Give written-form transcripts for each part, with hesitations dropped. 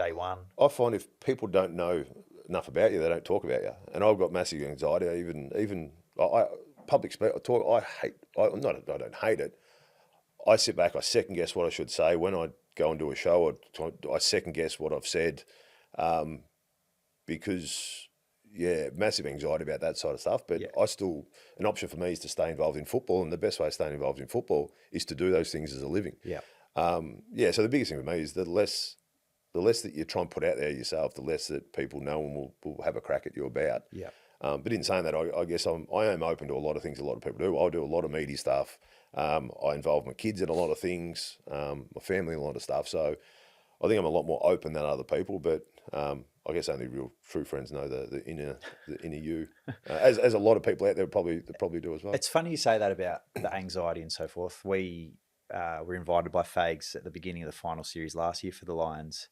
day one? I find if people don't know enough about you, they don't talk about you. And I've got massive anxiety. I public speak. I don't hate it. I sit back. I second guess what I should say when I go and do a show. I second guess what I've said, because massive anxiety about that sort of stuff. But an option for me is to stay involved in football, and the best way of staying involved in football is to do those things as a living. Yeah. So the biggest thing for me is the less that you try and put out there yourself, the less that people know and will have a crack at you about. Yeah. But in saying that, I guess I am open to a lot of things a lot of people do. I do a lot of media stuff. I involve my kids in a lot of things, my family in a lot of stuff. So I think I'm a lot more open than other people. But I guess only real true friends know the inner you, as a lot of people out there probably do as well. It's funny you say that about the anxiety and so forth. We were invited by Fags at the beginning of the final series last year for the Lions.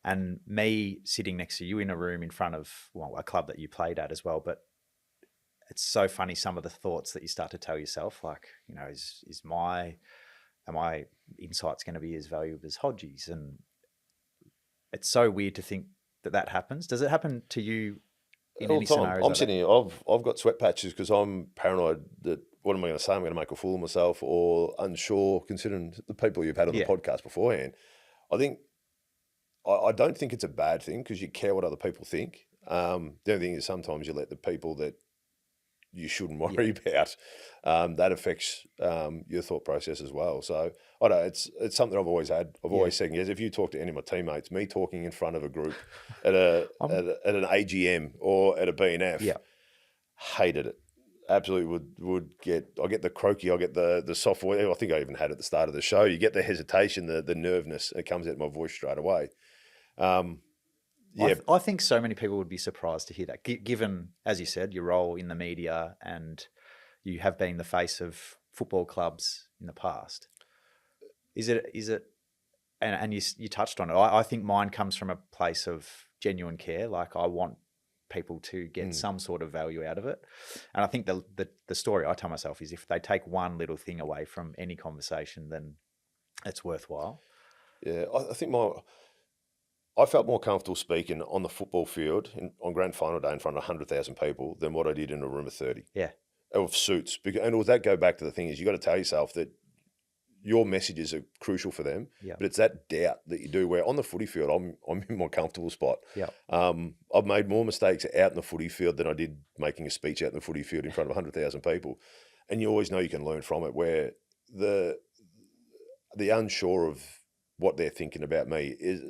And me sitting next to you in a room in front of, a club that you played at as well. But it's so funny, some of the thoughts that you start to tell yourself, like, are my insights going to be as valuable as Hodgey's? And it's so weird to think that happens. Does it happen to you in any scenarios? I'm sitting here, I've got sweat patches because I'm paranoid that, what am I going to say? I'm going to make a fool of myself, or unsure, considering the people you've had on the podcast beforehand. I don't think it's a bad thing because you care what other people think. The only thing is sometimes you let the people that you shouldn't worry about, that affects your thought process as well. So I don't know, it's something I've always had. I've always said, if you talk to any of my teammates, me talking in front of a group at an AGM or at a BNF, hated it. Absolutely I get the croaky, I get the soft voice. I think I even had at the start of the show. You get the hesitation, the nervousness. It comes out of my voice straight away. I think so many people would be surprised to hear that, given, as you said, your role in the media and you have been the face of football clubs in the past. Is it, and you touched on it. I think mine comes from a place of genuine care. Like, I want people to get some sort of value out of it. And I think the story I tell myself is, if they take one little thing away from any conversation, then it's worthwhile. Yeah, I think I felt more comfortable speaking on the football field on grand final day in front of 100,000 people than what I did in a room of 30. Yeah. Of suits. And that go back to the thing is, you got to tell yourself that your messages are crucial for them, but it's that doubt that you do, where on the footy field, I'm in my comfortable spot. Yeah. I've made more mistakes out in the footy field than I did making a speech out in the footy field in front of 100,000 people. And you always know you can learn from it, where the unsure of what they're thinking about me is,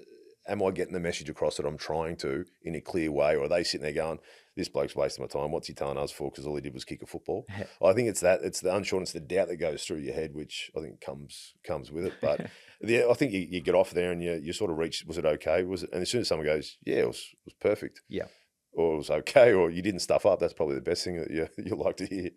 am I getting the message across that I'm trying to in a clear way, or are they sitting there going, this bloke's wasting my time, what's he telling us for, because all he did was kick a football? I think it's the unsureness, the doubt that goes through your head, which I think comes with it. But I think you get off there and you sort of reach, was it okay? Was it? And as soon as someone goes, yeah, it was perfect. Yeah. Or it was okay, or you didn't stuff up, that's probably the best thing that you like to hear.